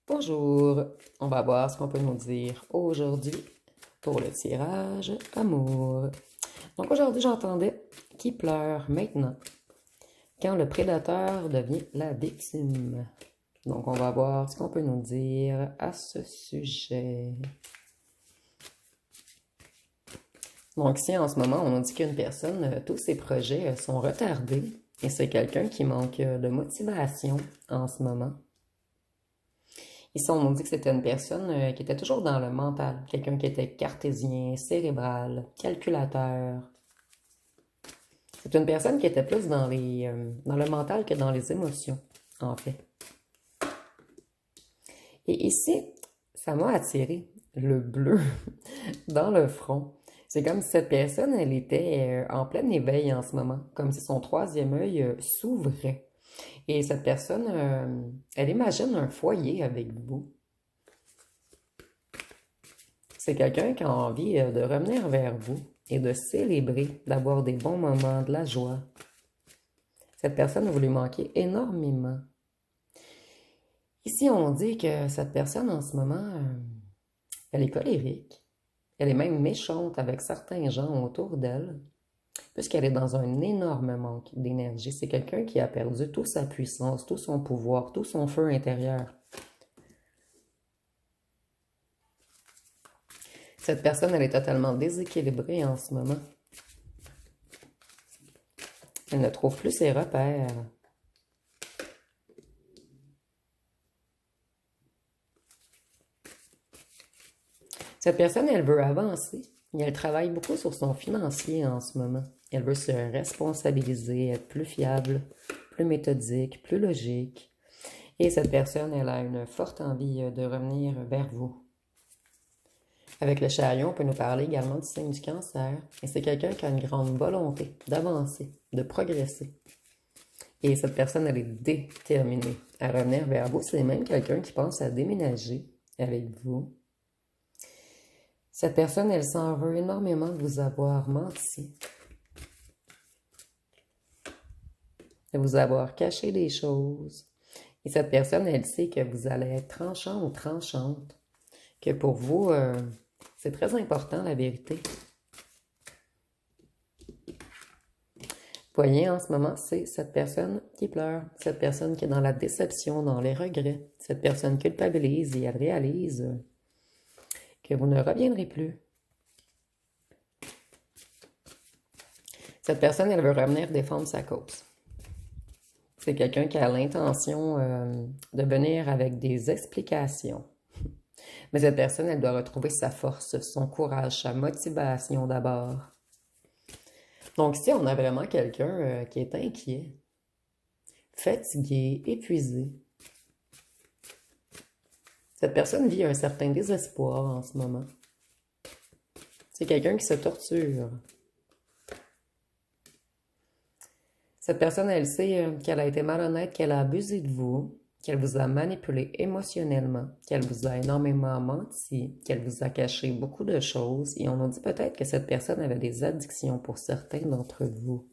Bonjour, on va voir ce qu'on peut nous dire aujourd'hui pour le tirage amour. Donc aujourd'hui j'entendais qui pleure maintenant quand le prédateur devient la victime. Donc on va voir ce qu'on peut nous dire à ce sujet. Donc si en ce moment on nous dit qu'une personne, tous ses projets sont retardés et c'est quelqu'un qui manque de motivation en ce moment. Ici, on nous dit que c'était une personne qui était toujours dans le mental, quelqu'un qui était cartésien, cérébral, calculateur. C'est une personne qui était plus dans le mental que dans les émotions, en fait. Et ici, ça m'a attiré le bleu dans le front. C'est comme si cette personne, elle était en plein éveil en ce moment, comme si son troisième œil s'ouvrait. Et cette personne, elle imagine un foyer avec vous. C'est quelqu'un qui a envie de revenir vers vous et de célébrer, d'avoir des bons moments, de la joie. Cette personne, vous lui manquez énormément. Ici, on dit que cette personne, en ce moment, elle est colérique. Elle est même méchante avec certains gens autour d'elle, puisqu'elle est dans un énorme manque d'énergie. C'est quelqu'un qui a perdu toute sa puissance, tout son pouvoir, tout son feu intérieur. Cette personne, elle est totalement déséquilibrée en ce moment. Elle ne trouve plus ses repères. Cette personne, elle veut avancer et elle travaille beaucoup sur son financier en ce moment. Elle veut se responsabiliser, être plus fiable, plus méthodique, plus logique. Et cette personne, elle a une forte envie de revenir vers vous. Avec le chariot, on peut nous parler également du signe du cancer. Et c'est quelqu'un qui a une grande volonté d'avancer, de progresser. Et cette personne, elle est déterminée à revenir vers vous. C'est même quelqu'un qui pense à déménager avec vous. Cette personne, elle s'en veut énormément de vous avoir menti, de vous avoir caché des choses. Et cette personne, elle sait que vous allez être tranchant ou tranchante, que pour vous, c'est très important la vérité. Vous voyez, en ce moment, c'est cette personne qui pleure, cette personne qui est dans la déception, dans les regrets, cette personne culpabilise et elle réalise que vous ne reviendrez plus. Cette personne, elle veut revenir défendre sa cause. C'est quelqu'un qui a l'intention de venir avec des explications. Mais cette personne, elle doit retrouver sa force, son courage, sa motivation d'abord. Donc ici, on a vraiment quelqu'un qui est inquiet, fatigué, épuisé. Cette personne vit un certain désespoir en ce moment. C'est quelqu'un qui se torture. Cette personne, elle sait qu'elle a été malhonnête, qu'elle a abusé de vous, qu'elle vous a manipulé émotionnellement, qu'elle vous a énormément menti, qu'elle vous a caché beaucoup de choses. Et on nous dit peut-être que cette personne avait des addictions pour certains d'entre vous.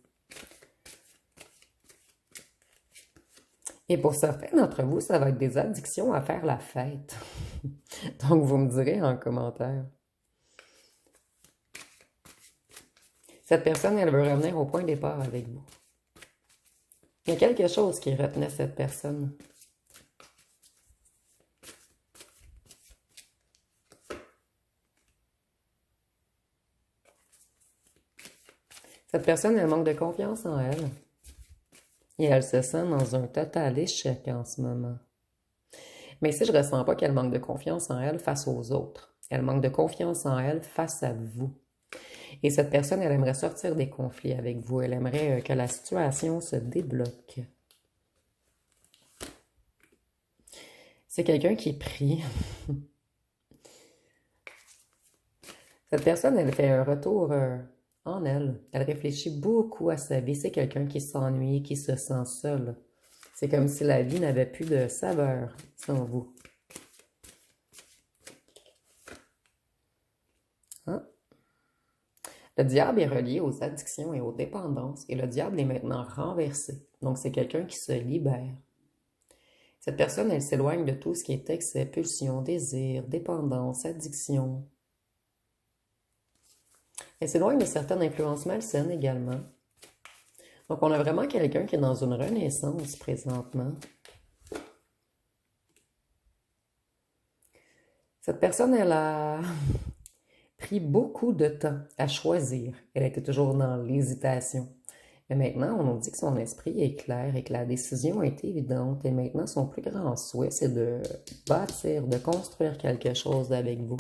Et pour certains d'entre vous, ça va être des addictions à faire la fête. Donc, vous me direz en commentaire. Cette personne, elle veut revenir au point de départ avec vous. Il y a quelque chose qui retenait cette personne. Cette personne, elle manque de confiance en elle. Et elle se sent dans un total échec en ce moment. Mais ici, je ne ressens pas qu'elle manque de confiance en elle face aux autres. Elle manque de confiance en elle face à vous. Et cette personne, elle aimerait sortir des conflits avec vous. Elle aimerait que la situation se débloque. C'est quelqu'un qui prie. Cette personne, elle fait un retour en elle. Elle réfléchit beaucoup à sa vie. C'est quelqu'un qui s'ennuie, qui se sent seul. C'est comme si la vie n'avait plus de saveur sans vous. Hein? Le diable est relié aux addictions et aux dépendances et le diable est maintenant renversé. Donc c'est quelqu'un qui se libère. Cette personne, elle s'éloigne de tout ce qui est excès, pulsion, désir, dépendance, addiction. Elle s'éloigne de certaines influences malsaines également. Donc, on a vraiment quelqu'un qui est dans une renaissance présentement. Cette personne, elle a pris beaucoup de temps à choisir. Elle était toujours dans l'hésitation. Mais maintenant, on nous dit que son esprit est clair et que la décision est évidente. Et maintenant, son plus grand souhait, c'est de bâtir, de construire quelque chose avec vous.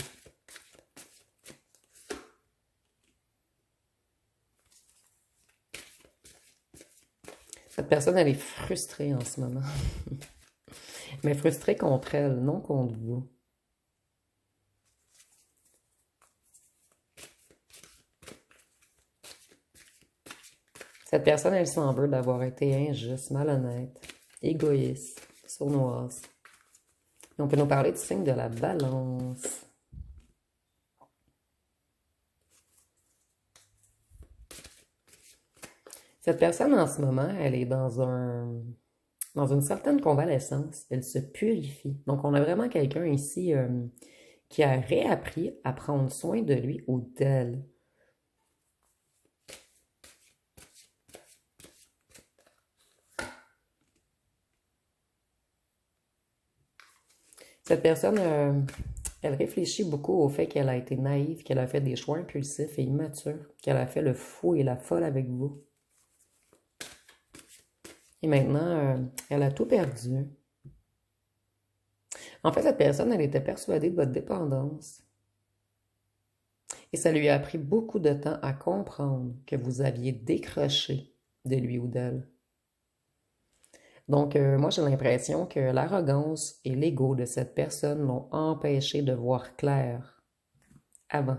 Cette personne, elle est frustrée en ce moment. Mais frustrée contre elle, non contre vous. Cette personne, elle s'en veut d'avoir été injuste, malhonnête, égoïste, sournoise. Et on peut nous parler du signe de la balance. Cette personne, en ce moment, elle est dans une certaine convalescence. Elle se purifie. Donc, on a vraiment quelqu'un ici qui a réappris à prendre soin de lui ou d'elle. Cette personne, elle réfléchit beaucoup au fait qu'elle a été naïve, qu'elle a fait des choix impulsifs et immatures, qu'elle a fait le fou et la folle avec vous. Et maintenant, elle a tout perdu. En fait, cette personne, elle était persuadée de votre dépendance. Et ça lui a pris beaucoup de temps à comprendre que vous aviez décroché de lui ou d'elle. Donc, moi, j'ai l'impression que l'arrogance et l'ego de cette personne l'ont empêché de voir clair avant.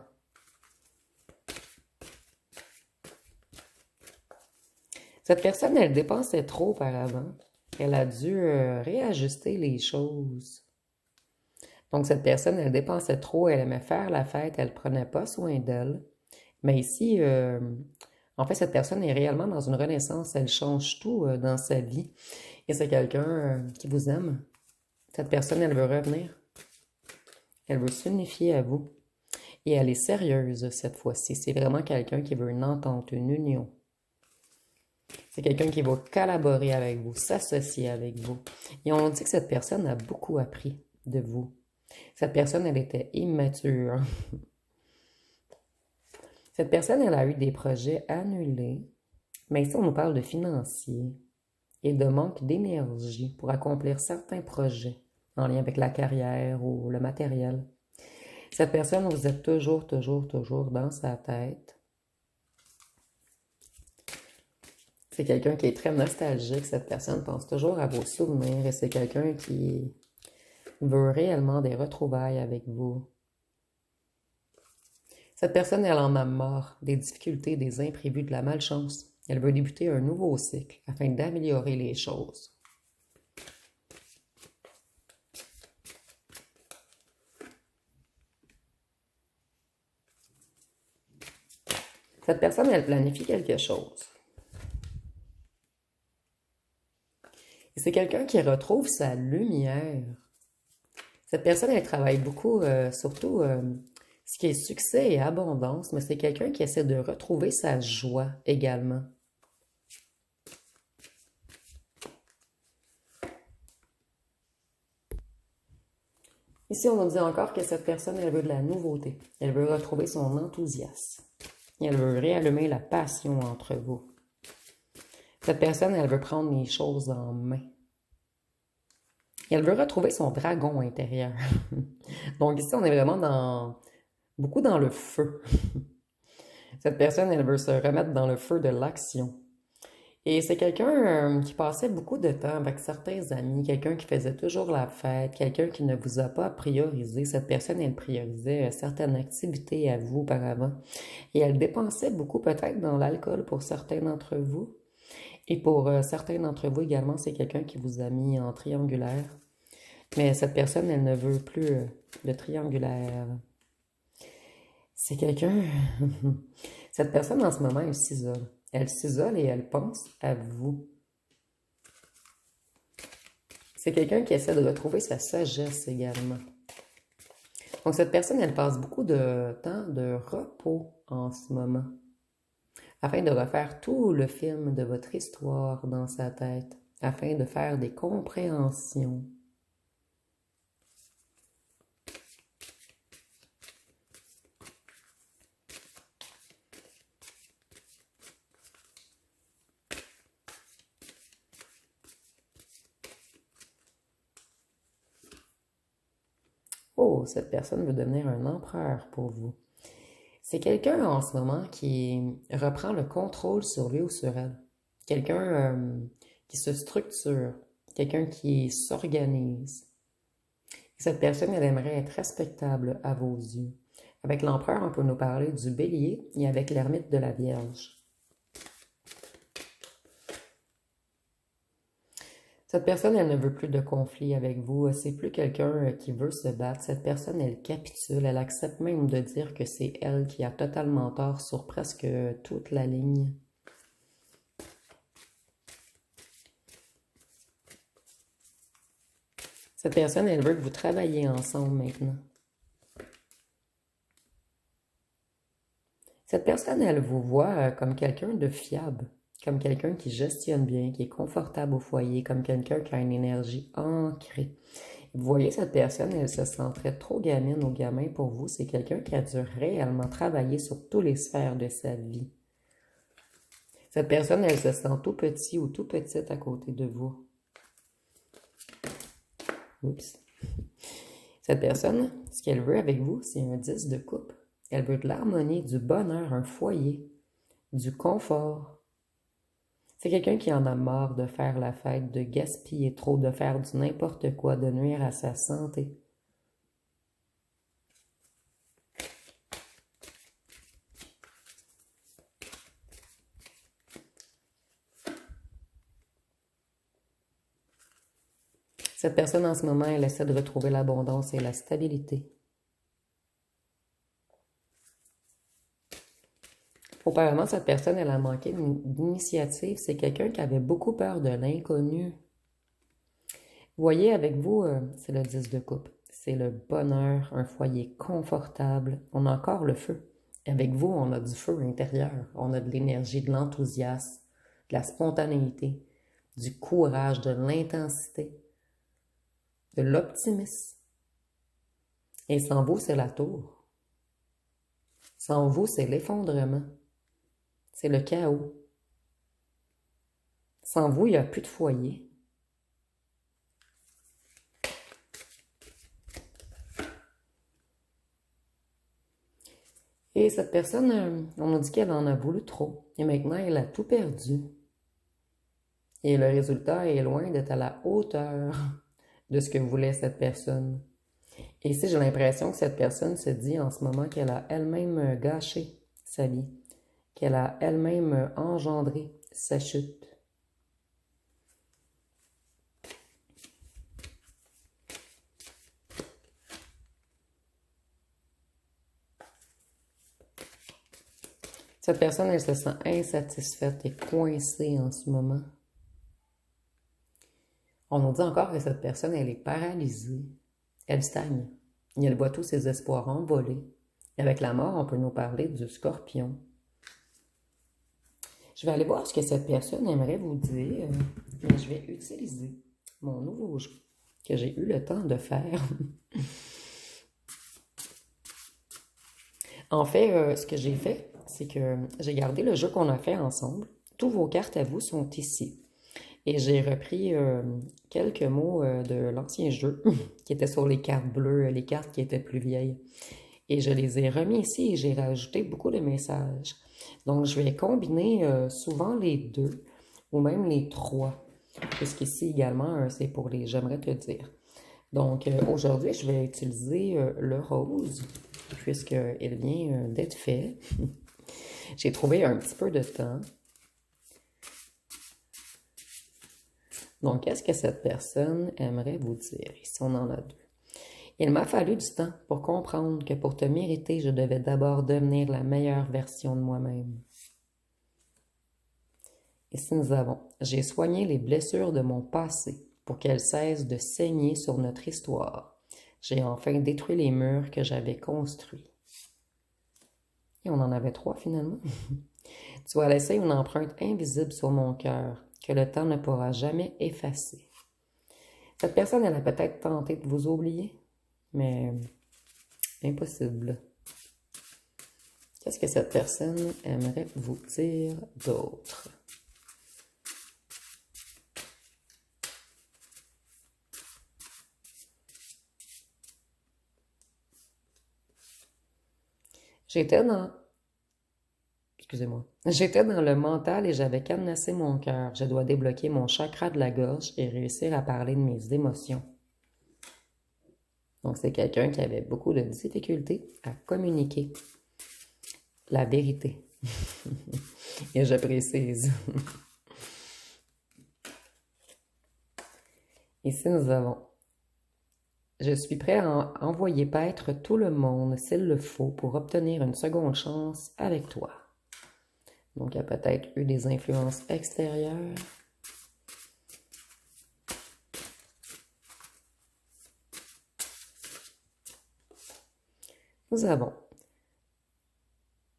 Cette personne, elle dépensait trop par avant. Elle a dû réajuster les choses. Donc, cette personne, elle dépensait trop, elle aimait faire la fête, elle prenait pas soin d'elle. Mais ici, en fait, cette personne est réellement dans une renaissance, elle change tout dans sa vie. Et c'est quelqu'un qui vous aime. Cette personne, elle veut revenir. Elle veut s'unifier à vous. Et elle est sérieuse cette fois-ci. C'est vraiment quelqu'un qui veut une entente, une union. C'est quelqu'un qui va collaborer avec vous, s'associer avec vous. Et on dit que cette personne a beaucoup appris de vous. Cette personne, elle était immature. Cette personne, elle a eu des projets annulés. Mais ici, on nous parle de financier et de manque d'énergie pour accomplir certains projets en lien avec la carrière ou le matériel. Cette personne, vous êtes toujours dans sa tête. C'est quelqu'un qui est très nostalgique. Cette personne pense toujours à vos souvenirs et c'est quelqu'un qui veut réellement des retrouvailles avec vous. Cette personne, elle en a marre des difficultés, des imprévus, de la malchance. Elle veut débuter un nouveau cycle afin d'améliorer les choses. Cette personne, elle planifie quelque chose. Et c'est quelqu'un qui retrouve sa lumière. Cette personne, elle travaille beaucoup, surtout ce qui est succès et abondance, mais c'est quelqu'un qui essaie de retrouver sa joie également. Ici, on nous dit encore que cette personne, elle veut de la nouveauté. Elle veut retrouver son enthousiasme. Et elle veut réallumer la passion entre vous. Cette personne, elle veut prendre les choses en main. Et elle veut retrouver son dragon intérieur. Donc ici, on est vraiment beaucoup dans le feu. Cette personne, elle veut se remettre dans le feu de l'action. Et c'est quelqu'un qui passait beaucoup de temps avec certains amis, quelqu'un qui faisait toujours la fête, quelqu'un qui ne vous a pas priorisé. Cette personne, elle priorisait certaines activités à vous auparavant. Et elle dépensait beaucoup peut-être dans l'alcool pour certains d'entre vous. Et pour certains d'entre vous également, c'est quelqu'un qui vous a mis en triangulaire. Mais cette personne, elle ne veut plus de triangulaire. C'est quelqu'un... Cette personne, en ce moment, elle s'isole. Elle s'isole et elle pense à vous. C'est quelqu'un qui essaie de retrouver sa sagesse également. Donc, cette personne, elle passe beaucoup de temps de repos en ce moment, afin de refaire tout le film de votre histoire dans sa tête, afin de faire des compréhensions. Oh, cette personne veut devenir un empereur pour vous. C'est quelqu'un en ce moment qui reprend le contrôle sur lui ou sur elle. Quelqu'un qui se structure, quelqu'un qui s'organise. Cette personne, elle aimerait être respectable à vos yeux. Avec l'empereur, on peut nous parler du bélier et avec l'ermite de la Vierge. Cette personne, elle ne veut plus de conflit avec vous. C'est plus quelqu'un qui veut se battre. Cette personne, elle capitule. Elle accepte même de dire que c'est elle qui a totalement tort sur presque toute la ligne. Cette personne, elle veut que vous travailliez ensemble maintenant. Cette personne, elle vous voit comme quelqu'un de fiable, comme quelqu'un qui gestionne bien, qui est confortable au foyer, comme quelqu'un qui a une énergie ancrée. Vous voyez, cette personne, elle se sentrait trop gamine ou gamin pour vous. C'est quelqu'un qui a dû réellement travailler sur toutes les sphères de sa vie. Cette personne, elle se sent tout petit ou tout petite à côté de vous. Oups. Cette personne, ce qu'elle veut avec vous, c'est un 10 de coupe. Elle veut de l'harmonie, du bonheur, un foyer, du confort. C'est quelqu'un qui en a marre de faire la fête, de gaspiller trop, de faire du n'importe quoi, de nuire à sa santé. Cette personne, en ce moment, elle essaie de retrouver l'abondance et la stabilité. Auparavant, cette personne, elle a manqué d'initiative. C'est quelqu'un qui avait beaucoup peur de l'inconnu. Vous voyez, avec vous, c'est le 10 de coupe. C'est le bonheur, un foyer confortable. On a encore le feu. Avec vous, on a du feu intérieur. On a de l'énergie, de l'enthousiasme, de la spontanéité, du courage, de l'intensité, de l'optimisme. Et sans vous, c'est la tour. Sans vous, c'est l'effondrement. C'est le chaos. Sans vous, il n'y a plus de foyer. Et cette personne, on nous dit qu'elle en a voulu trop. Et maintenant, elle a tout perdu. Et le résultat est loin d'être à la hauteur de ce que voulait cette personne. Et ici, j'ai l'impression que cette personne se dit en ce moment qu'elle a elle-même gâché sa vie, qu'elle a elle-même engendré sa chute. Cette personne, elle se sent insatisfaite et coincée en ce moment. On nous dit encore que cette personne, elle est paralysée. Elle stagne. Et elle voit tous ses espoirs envoler. Et avec la mort, on peut nous parler du scorpion. Je vais aller voir ce que cette personne aimerait vous dire. Mais je vais utiliser mon nouveau jeu que j'ai eu le temps de faire. En fait, ce que j'ai fait, c'est que j'ai gardé le jeu qu'on a fait ensemble. Tous vos cartes à vous sont ici. Et j'ai repris quelques mots de l'ancien jeu qui étaient sur les cartes bleues, les cartes qui étaient plus vieilles. Et je les ai remis ici et j'ai rajouté beaucoup de messages. Donc, je vais combiner souvent les deux ou même les trois. Puisqu'ici également, c'est pour les j'aimerais te dire. Donc, aujourd'hui, je vais utiliser le rose puisqu'il vient d'être fait. J'ai trouvé un petit peu de temps. Donc, qu'est-ce que cette personne aimerait vous dire? Ici, on en a deux. Il m'a fallu du temps pour comprendre que pour te mériter, je devais d'abord devenir la meilleure version de moi-même. Ici, nous avons « J'ai soigné les blessures de mon passé pour qu'elle cesse de saigner sur notre histoire. J'ai enfin détruit les murs que j'avais construits. Et on en avait 3 finalement. Tu vas laisser une empreinte invisible sur mon cœur que le temps ne pourra jamais effacer. Cette personne, elle a peut-être tenté de vous oublier, mais impossible. Qu'est-ce que cette personne aimerait vous dire d'autre? J'étais dans... Excusez-moi. J'étais dans le mental et j'avais cadenassé mon cœur. Je dois débloquer mon chakra de la gorge et réussir à parler de mes émotions. Donc, c'est quelqu'un qui avait beaucoup de difficultés à communiquer la vérité. Et je précise. Ici, nous avons: je suis prêt à envoyer paître tout le monde s'il le faut pour obtenir une seconde chance avec toi. Donc, il y a peut-être eu des influences extérieures. Nous avons: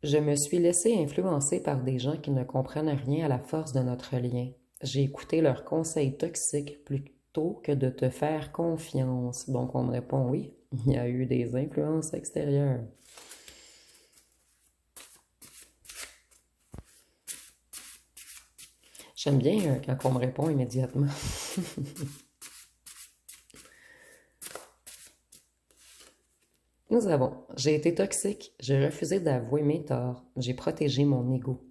je me suis laissé influencer par des gens qui ne comprennent rien à la force de notre lien. J'ai écouté leurs conseils toxiques plutôt que de te faire confiance. Donc, on me répond oui, il y a eu des influences extérieures. J'aime bien quand on me répond immédiatement. Nous avons: j'ai été toxique, j'ai refusé d'avouer mes torts, j'ai protégé mon ego.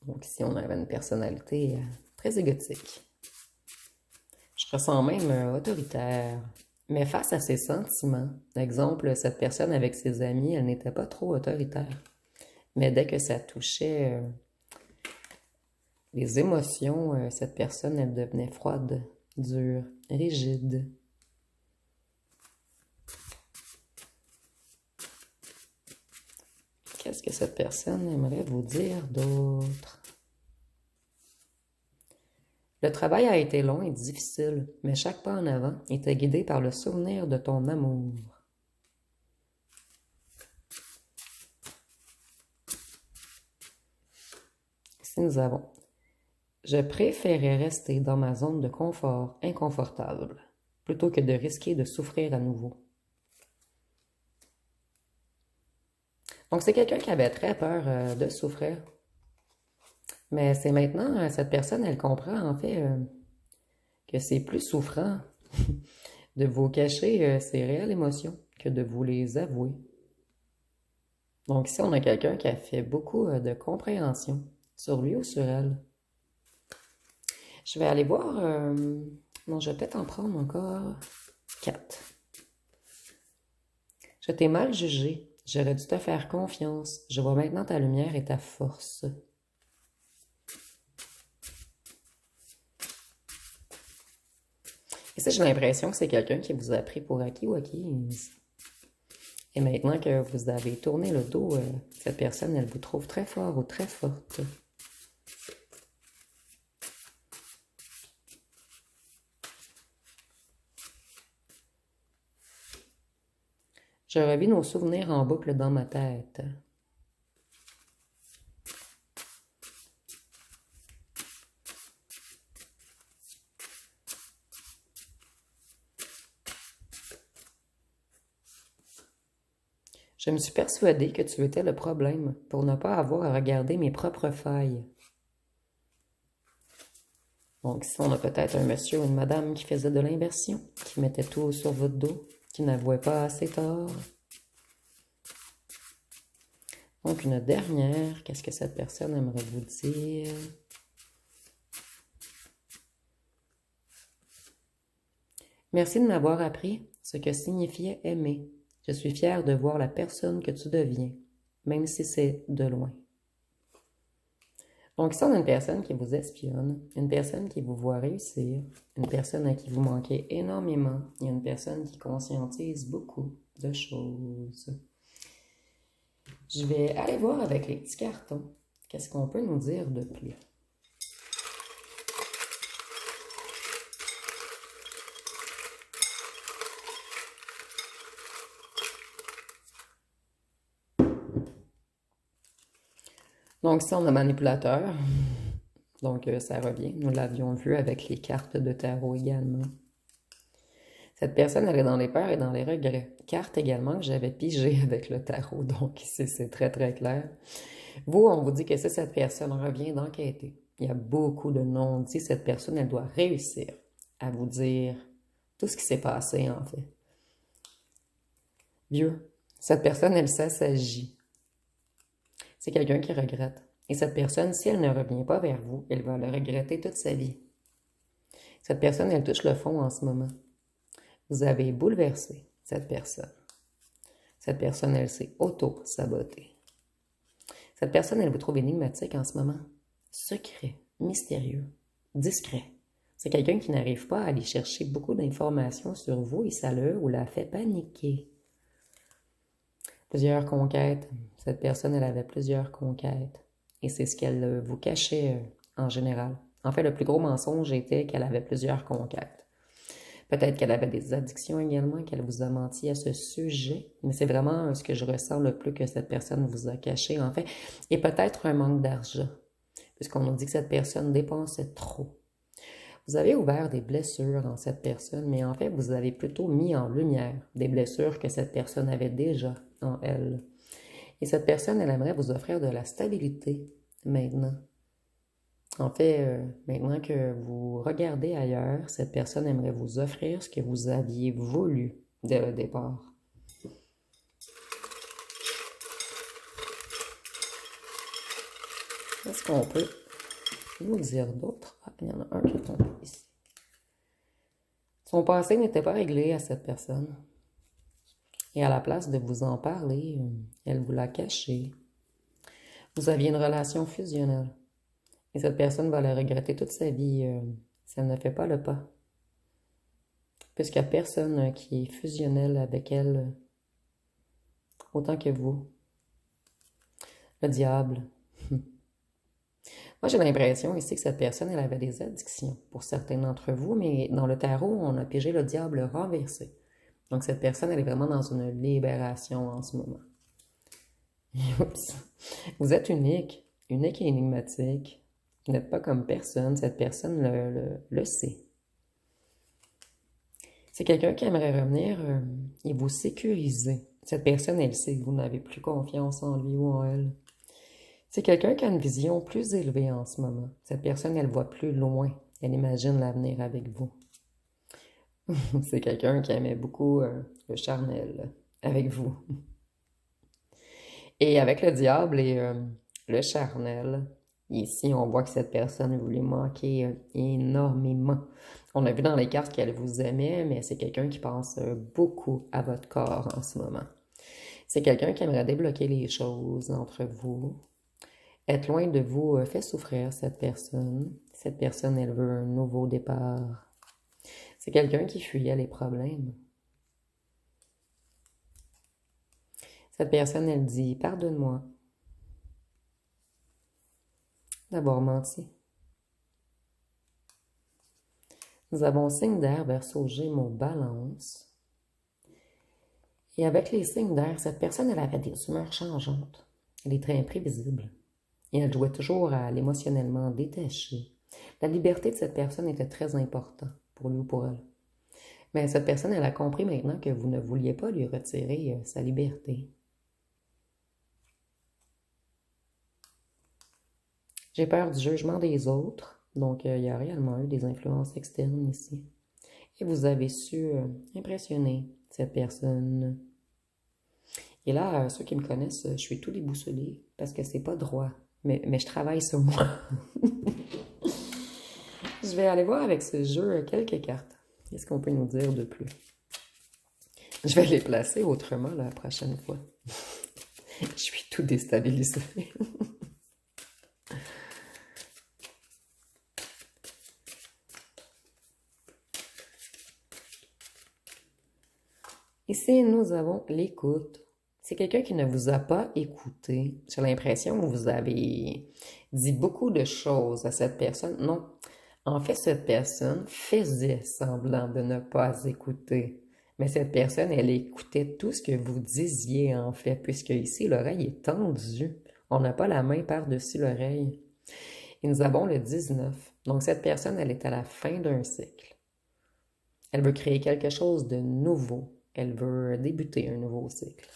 Donc ici, on avait une personnalité très égotique. Je ressens même autoritaire. Mais face à ses sentiments, exemple, cette personne avec ses amis, elle n'était pas trop autoritaire. Mais dès que ça touchait les émotions, cette personne, elle devenait froide, dure, rigide. Qu'est-ce que cette personne aimerait vous dire d'autre? Le travail a été long et difficile, mais chaque pas en avant était guidé par le souvenir de ton amour. Ici, nous avons: je préférais rester dans ma zone de confort inconfortable, plutôt que de risquer de souffrir à nouveau. Donc, c'est quelqu'un qui avait très peur de souffrir. Mais c'est maintenant, cette personne, elle comprend en fait que c'est plus souffrant de vous cacher ses réelles émotions que de vous les avouer. Donc ici, on a quelqu'un qui a fait beaucoup de compréhension sur lui ou sur elle. Je vais aller voir... non, je vais peut-être en prendre encore 4. Je t'ai mal jugé. J'aurais dû te faire confiance. Je vois maintenant ta lumière et ta force. Ici, j'ai l'impression que c'est quelqu'un qui vous a pris pour acquis ou acquise. Et maintenant que vous avez tourné le dos, cette personne, elle vous trouve très fort ou très forte. Je revis nos souvenirs en boucle dans ma tête. Je me suis persuadée que tu étais le problème pour ne pas avoir à regarder mes propres failles. Donc ici, on a peut-être un monsieur ou une madame qui faisait de l'inversion, qui mettait tout sur votre dos, qui n'avouait pas ses torts. Donc une dernière, qu'est-ce que cette personne aimerait vous dire? Merci de m'avoir appris ce que signifiait aimer. Je suis fière de voir la personne que tu deviens, même si c'est de loin. Donc ici, on a une personne qui vous espionne, une personne qui vous voit réussir, une personne à qui vous manquez énormément et une personne qui conscientise beaucoup de choses. Je vais aller voir avec les petits cartons. Qu'est-ce qu'on peut nous dire de plus? Donc, ici, on a manipulateur. Donc, ça revient. Nous l'avions vu avec les cartes de tarot également. Cette personne, elle est dans les peurs et dans les regrets. Carte également que j'avais pigée avec le tarot. Donc, ici, c'est très, très clair. Vous, on vous dit que si cette personne revient d'enquêter, il y a beaucoup de non-dits. Cette personne, elle doit réussir à vous dire tout ce qui s'est passé, en fait. Vieux, cette personne, elle s'agit. C'est quelqu'un qui regrette. Et cette personne, si elle ne revient pas vers vous, elle va le regretter toute sa vie. Cette personne, elle touche le fond en ce moment. Vous avez bouleversé cette personne. Cette personne, elle s'est auto-sabotée. Cette personne, elle vous trouve énigmatique en ce moment. Secret, mystérieux, discret. C'est quelqu'un qui n'arrive pas à aller chercher beaucoup d'informations sur vous et ça le ou la fait paniquer. Plusieurs conquêtes. Cette personne, elle avait plusieurs conquêtes. Et c'est ce qu'elle vous cachait en général. En fait, le plus gros mensonge était qu'elle avait plusieurs conquêtes. Peut-être qu'elle avait des addictions également, qu'elle vous a menti à ce sujet. Mais c'est vraiment ce que je ressens le plus que cette personne vous a caché, en fait. Et peut-être un manque d'argent, puisqu'on nous dit que cette personne dépensait trop. Vous avez ouvert des blessures en cette personne, mais en fait, vous avez plutôt mis en lumière des blessures que cette personne avait déjà en elle. Et cette personne, elle aimerait vous offrir de la stabilité maintenant. En fait, maintenant que vous regardez ailleurs, cette personne aimerait vous offrir ce que vous aviez voulu dès le départ. Qu'est-ce qu'on peut vous dire d'autre? Ah, il y en a un qui est tombé ici. Son passé n'était pas réglé à cette personne. Et à la place de vous en parler, elle vous l'a caché. Vous aviez une relation fusionnelle. Et cette personne va le regretter toute sa vie si elle ne fait pas le pas. Puisqu'il n'y a personne qui est fusionnel avec elle autant que vous. Le diable. Moi, j'ai l'impression ici que cette personne, elle avait des addictions pour certains d'entre vous, mais dans le tarot, on a pigé le diable renversé. Donc, cette personne, elle est vraiment dans une libération en ce moment. Oups. Vous êtes unique et énigmatique. Vous n'êtes pas comme personne. Cette personne le sait. C'est quelqu'un qui aimerait revenir et vous sécuriser. Cette personne, elle sait que vous n'avez plus confiance en lui ou en elle. C'est quelqu'un qui a une vision plus élevée en ce moment. Cette personne, elle voit plus loin. Elle imagine l'avenir avec vous. C'est quelqu'un qui aimait beaucoup le charnel avec vous. Et avec le diable et le charnel, ici, on voit que cette personne vous lui manquait énormément. On a vu dans les cartes qu'elle vous aimait, mais c'est quelqu'un qui pense beaucoup à votre corps en ce moment. C'est quelqu'un qui aimerait débloquer les choses entre vous. Être loin de vous fait souffrir cette personne. Cette personne, elle veut un nouveau départ. C'est quelqu'un qui fuyait les problèmes. Cette personne, elle dit « Pardonne-moi d'avoir menti. » Nous avons signe d'air, Verseau, Gémeaux, Balance. Et avec les signes d'air, cette personne, elle avait des humeurs changeantes. Elle est très imprévisible. Et elle jouait toujours à l'émotionnellement détaché. La liberté de cette personne était très importante pour lui ou pour elle. Mais cette personne, elle a compris maintenant que vous ne vouliez pas lui retirer sa liberté. J'ai peur du jugement des autres, donc il y a réellement eu des influences externes ici. Et vous avez su impressionner cette personne. Et là, ceux qui me connaissent, je suis tout déboussolé parce que c'est pas droit. Mais je travaille sur moi. Je vais aller voir avec ce jeu quelques cartes. Qu'est-ce qu'on peut nous dire de plus? Je vais les placer autrement la prochaine fois. Je suis tout déstabilisé. Ici, nous avons l'écoute. C'est quelqu'un qui ne vous a pas écouté. J'ai l'impression que vous avez dit beaucoup de choses à cette personne. Non, en fait, cette personne faisait semblant de ne pas écouter. Mais cette personne, elle écoutait tout ce que vous disiez, en fait, puisque ici, l'oreille est tendue. On n'a pas la main par-dessus l'oreille. Et nous avons le 19. Donc cette personne, elle est à la fin d'un cycle. Elle veut créer quelque chose de nouveau. Elle veut débuter un nouveau cycle.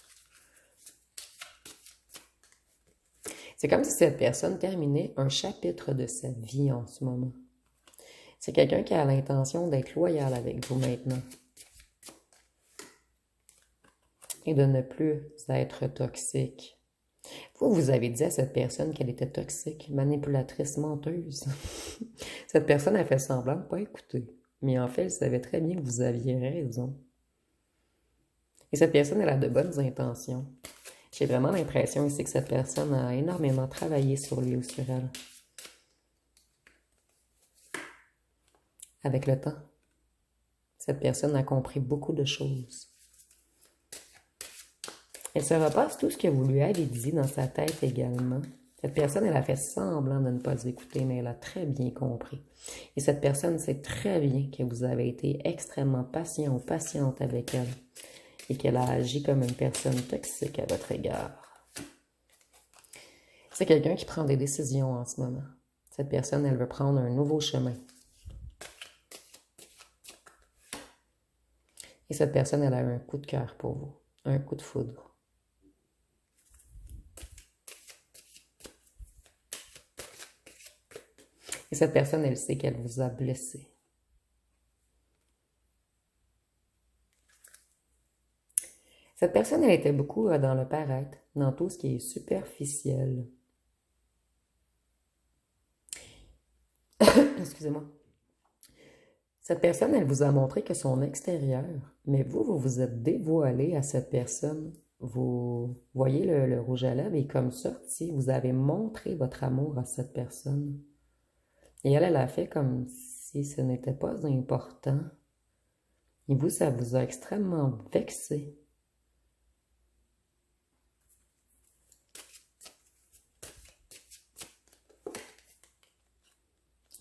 C'est comme si cette personne terminait un chapitre de sa vie en ce moment. C'est quelqu'un qui a l'intention d'être loyal avec vous maintenant. Et de ne plus être toxique. Vous avez dit à cette personne qu'elle était toxique, manipulatrice, menteuse. Cette personne a fait semblant de ne pas écouter. Mais en fait, elle savait très bien que vous aviez raison. Et cette personne, elle a de bonnes intentions. J'ai vraiment l'impression ici que cette personne a énormément travaillé sur lui ou sur elle. Avec le temps, cette personne a compris beaucoup de choses. Elle se repasse tout ce que vous lui avez dit dans sa tête également. Cette personne, elle a fait semblant de ne pas écouter, mais elle a très bien compris. Et cette personne sait très bien que vous avez été extrêmement patient ou patiente avec elle et qu'elle a agi comme une personne toxique à votre égard. C'est quelqu'un qui prend des décisions en ce moment. Cette personne, elle veut prendre un nouveau chemin. Et cette personne, elle a eu un coup de cœur pour vous, un coup de foudre. Et cette personne, elle sait qu'elle vous a blessé. Cette personne, elle était beaucoup dans le paraître, dans tout ce qui est superficiel. Excusez-moi. Cette personne, elle vous a montré que son extérieur, mais vous vous êtes dévoilé à cette personne. Vous voyez le rouge à lèvres est comme sorti. Vous avez montré votre amour à cette personne. Et elle a fait comme si ce n'était pas important. Et vous, ça vous a extrêmement vexé.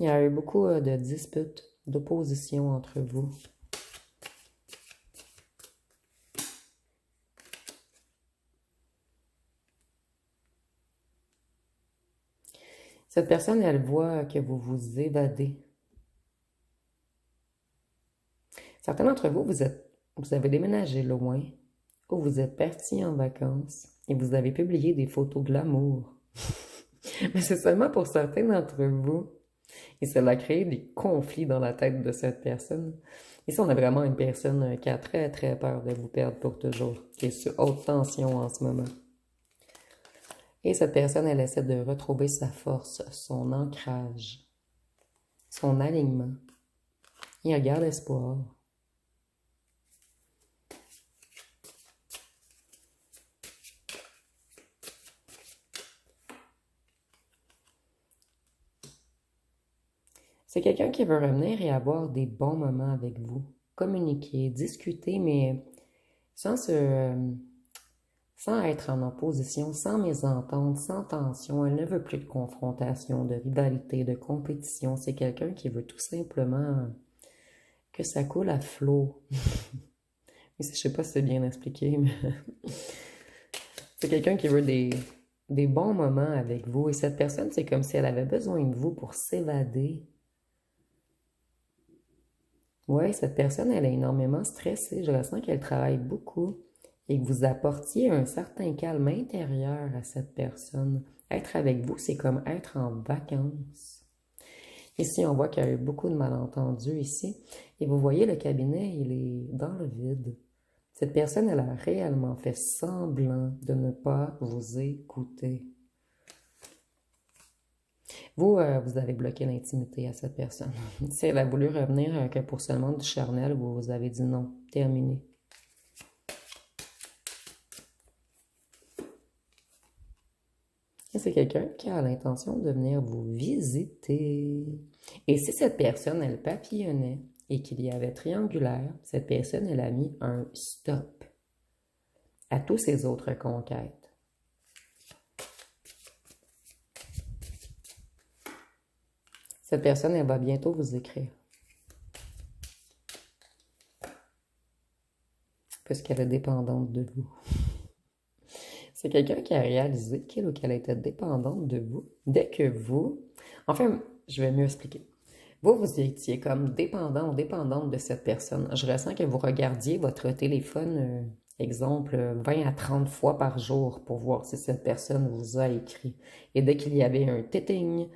Il y a eu beaucoup de disputes, d'opposition entre vous. Cette personne, elle voit que vous vous évadez. Certains d'entre vous, vous avez déménagé loin, ou vous êtes partis en vacances, et vous avez publié des photos glamour. Mais c'est seulement pour certains d'entre vous. Et cela a créé des conflits dans la tête de cette personne. Ici, on a vraiment une personne qui a très, très peur de vous perdre pour toujours, qui est sur haute tension en ce moment. Et cette personne, elle essaie de retrouver sa force, son ancrage, son alignement. Et elle garde espoir. C'est quelqu'un qui veut revenir et avoir des bons moments avec vous. Communiquer, discuter, mais sans sans être en opposition, sans mésentente, sans tension. Elle ne veut plus de confrontation, de rivalité, de compétition. C'est quelqu'un qui veut tout simplement que ça coule à flot. Je ne sais pas si c'est bien expliqué, mais c'est quelqu'un qui veut des bons moments avec vous. Et cette personne, c'est comme si elle avait besoin de vous pour s'évader. Oui, cette personne, elle est énormément stressée. Je ressens qu'elle travaille beaucoup et que vous apportiez un certain calme intérieur à cette personne. Être avec vous, c'est comme être en vacances. Ici, on voit qu'il y a eu beaucoup de malentendus ici. Et vous voyez, le cabinet, il est dans le vide. Cette personne, elle a réellement fait semblant de ne pas vous écouter. Vous, vous avez bloqué l'intimité à cette personne. Si elle a voulu revenir que pour seulement du charnel, vous avez dit non, terminé. Et c'est quelqu'un qui a l'intention de venir vous visiter. Et si cette personne, elle papillonnait et qu'il y avait triangulaire, cette personne, elle a mis un stop à toutes ses autres conquêtes. Cette personne, elle va bientôt vous écrire. Parce qu'elle est dépendante de vous. C'est quelqu'un qui a réalisé qu'il ou qu'elle était dépendante de vous dès que vous... Enfin, je vais mieux expliquer. Vous étiez comme dépendant ou dépendante de cette personne. Je ressens que vous regardiez votre téléphone, exemple, 20 à 30 fois par jour pour voir si cette personne vous a écrit. Et dès qu'il y avait un téting,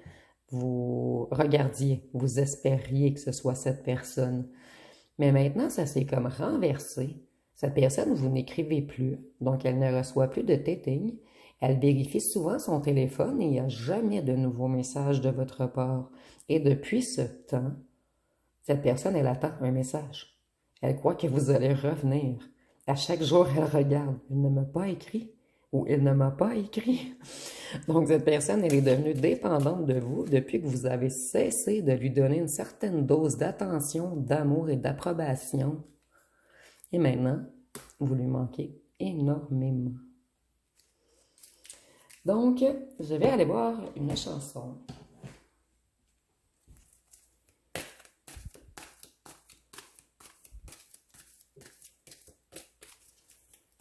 vous regardiez, vous espériez que ce soit cette personne. Mais maintenant, ça s'est comme renversé. Cette personne, vous n'écrivez plus, donc elle ne reçoit plus de téting. Elle vérifie souvent son téléphone et il n'y a jamais de nouveaux messages de votre part. Et depuis ce temps, cette personne, elle attend un message. Elle croit que vous allez revenir. À chaque jour, elle regarde. Il ne m'a pas écrit ou il ne m'a pas écrit. Donc, cette personne, elle est devenue dépendante de vous depuis que vous avez cessé de lui donner une certaine dose d'attention, d'amour et d'approbation. Et maintenant, vous lui manquez énormément. Donc, je vais aller voir une chanson.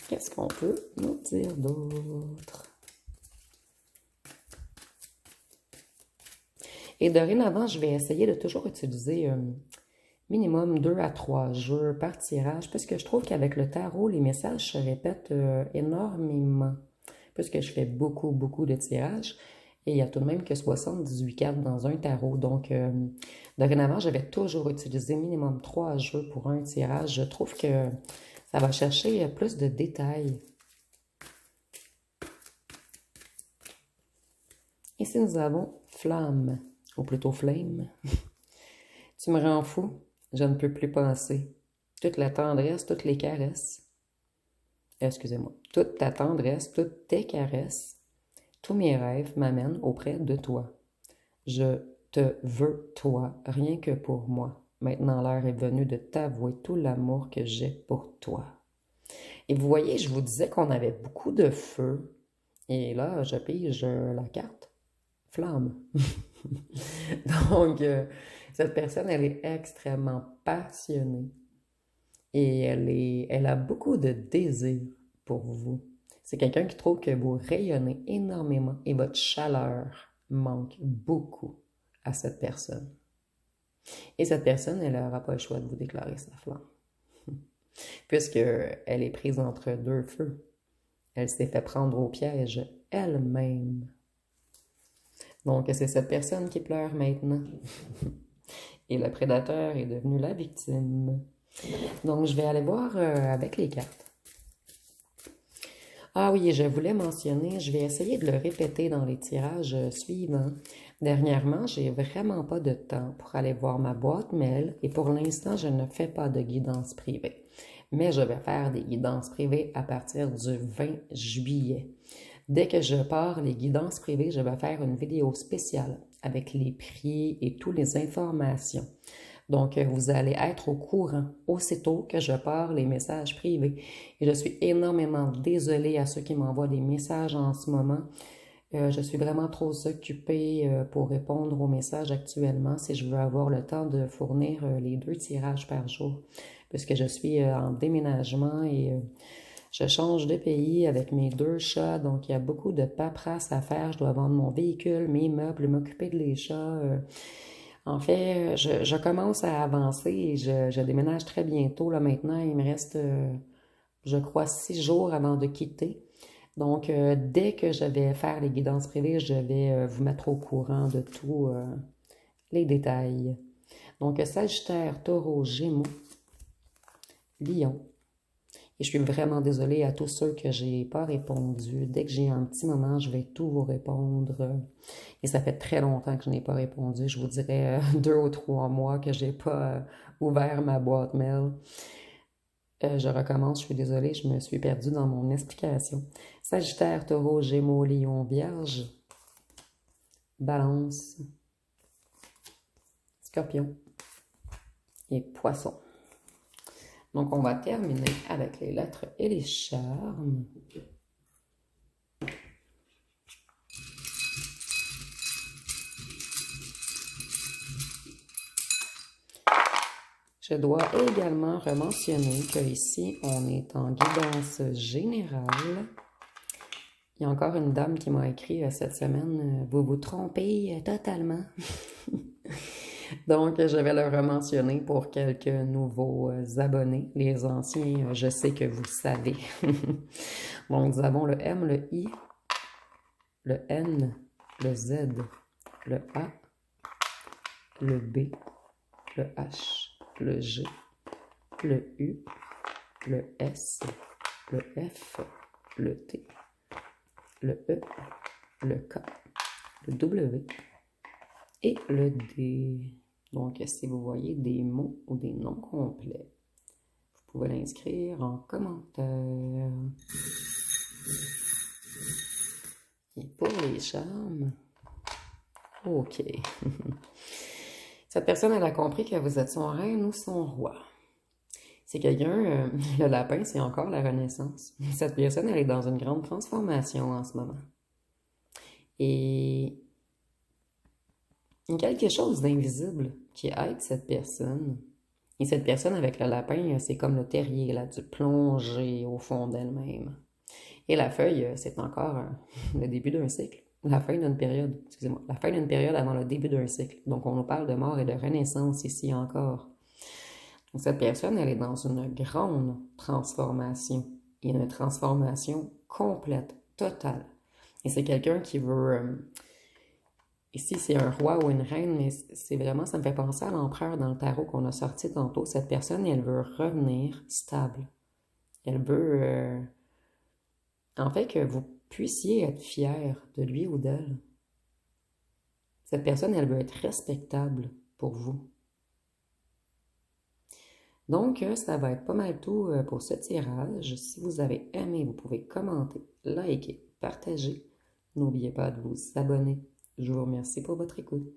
Qu'est-ce qu'on peut nous dire d'autre? Et dorénavant, je vais essayer de toujours utiliser minimum 2 à 3 jeux par tirage, puisque je trouve qu'avec le tarot, les messages se répètent énormément, puisque je fais beaucoup, beaucoup de tirages. Et il y a tout de même que 78 cartes dans un tarot. Donc, dorénavant, je vais toujours utiliser minimum 3 jeux pour un tirage. Je trouve que ça va chercher plus de détails. Ici, nous avons Flamme, ou plutôt Flame. Tu me rends fou, je ne peux plus penser. Toute la tendresse, toutes les caresses. Excusez-moi. Toute ta tendresse, toutes tes caresses, tous mes rêves m'amènent auprès de toi. Je te veux, toi, rien que pour moi. Maintenant, l'heure est venue de t'avouer tout l'amour que j'ai pour toi. Et vous voyez, je vous disais qu'on avait beaucoup de feu. Et là, je pige la carte. Flamme. Donc, cette personne, elle est extrêmement passionnée. Et elle a beaucoup de désir pour vous. C'est quelqu'un qui trouve que vous rayonnez énormément et votre chaleur manque beaucoup à cette personne. Et cette personne, elle n'aura pas le choix de vous déclarer sa flamme. Puisqu'elle est prise entre deux feux. Elle s'est fait prendre au piège elle-même. Donc, c'est cette personne qui pleure maintenant. Et le prédateur est devenu la victime. Donc, je vais aller voir avec les cartes. Ah oui, je voulais mentionner, je vais essayer de le répéter dans les tirages suivants. Dernièrement, j'ai vraiment pas de temps pour aller voir ma boîte mail et pour l'instant, je ne fais pas de guidance privée. Mais je vais faire des guidances privées à partir du 20 juillet. Dès que je pars les guidances privées, je vais faire une vidéo spéciale avec les prix et toutes les informations. Donc, vous allez être au courant aussitôt que je pars les messages privés. Et je suis énormément désolée à ceux qui m'envoient des messages en ce moment. Je suis vraiment trop occupée pour répondre aux messages actuellement si je veux avoir le temps de fournir les 2 tirages par jour. Puisque je suis en déménagement et je change de pays avec mes 2 chats. Donc, il y a beaucoup de paperasse à faire. Je dois vendre mon véhicule, mes meubles, m'occuper de les chats. En fait, je commence à avancer et je déménage très bientôt. Là, maintenant, il me reste, je crois, 6 jours avant de quitter. Donc, dès que je vais faire les guidances privées, je vais vous mettre au courant de tous les détails. Donc, Sagittaire, Taureau, Gémeaux, Lion. Et je suis vraiment désolée à tous ceux que j'ai pas répondu. Dès que j'ai un petit moment, je vais tout vous répondre. Et ça fait très longtemps que je n'ai pas répondu. Je vous dirais 2 ou 3 mois que j'ai pas ouvert ma boîte mail. Je recommence, je suis désolée, je me suis perdue dans mon explication. Sagittaire, Taureau, Gémeaux, Lion, Vierge, Balance, Scorpion et Poisson. Donc, on va terminer avec les lettres et les charmes. Je dois également rementionner qu'ici, on est en guidance générale Il y a encore une dame qui m'a écrit cette semaine, vous vous trompez totalement. Donc, je vais le rementionner pour quelques nouveaux abonnés. Les anciens, je sais que vous savez. Donc, nous avons le M, le I, le N, le Z, le A, le B, le H, le G, le U, le S, le F, le T, le E, le K, le W et le D. Donc, si vous voyez des mots ou des noms complets, vous pouvez l'inscrire en commentaire. Et pour les charmes, ok. Cette personne, elle a compris que vous êtes son reine ou son roi. C'est quelqu'un, le lapin, c'est encore la Renaissance. Cette personne, elle est dans une grande transformation en ce moment. Et il y a quelque chose d'invisible qui aide cette personne. Et cette personne avec le lapin, c'est comme le terrier, elle a dû plonger au fond d'elle-même. Et la feuille, c'est encore le début d'un cycle. La fin d'une période, excusez-moi, la fin d'une période avant le début d'un cycle. Donc on nous parle de mort et de renaissance ici encore. Donc cette personne, elle est dans une grande transformation. Il y a une transformation complète, totale. Et c'est quelqu'un qui veut... ici, c'est un roi ou une reine, mais c'est vraiment, ça me fait penser à l'empereur dans le tarot qu'on a sorti tantôt. Cette personne, elle veut revenir stable. Elle veut... en fait, que vous puissiez être fier de lui ou d'elle. Cette personne, elle veut être respectable pour vous. Donc, ça va être pas mal tout pour ce tirage. Si vous avez aimé, vous pouvez commenter, liker, partager. N'oubliez pas de vous abonner. Je vous remercie pour votre écoute.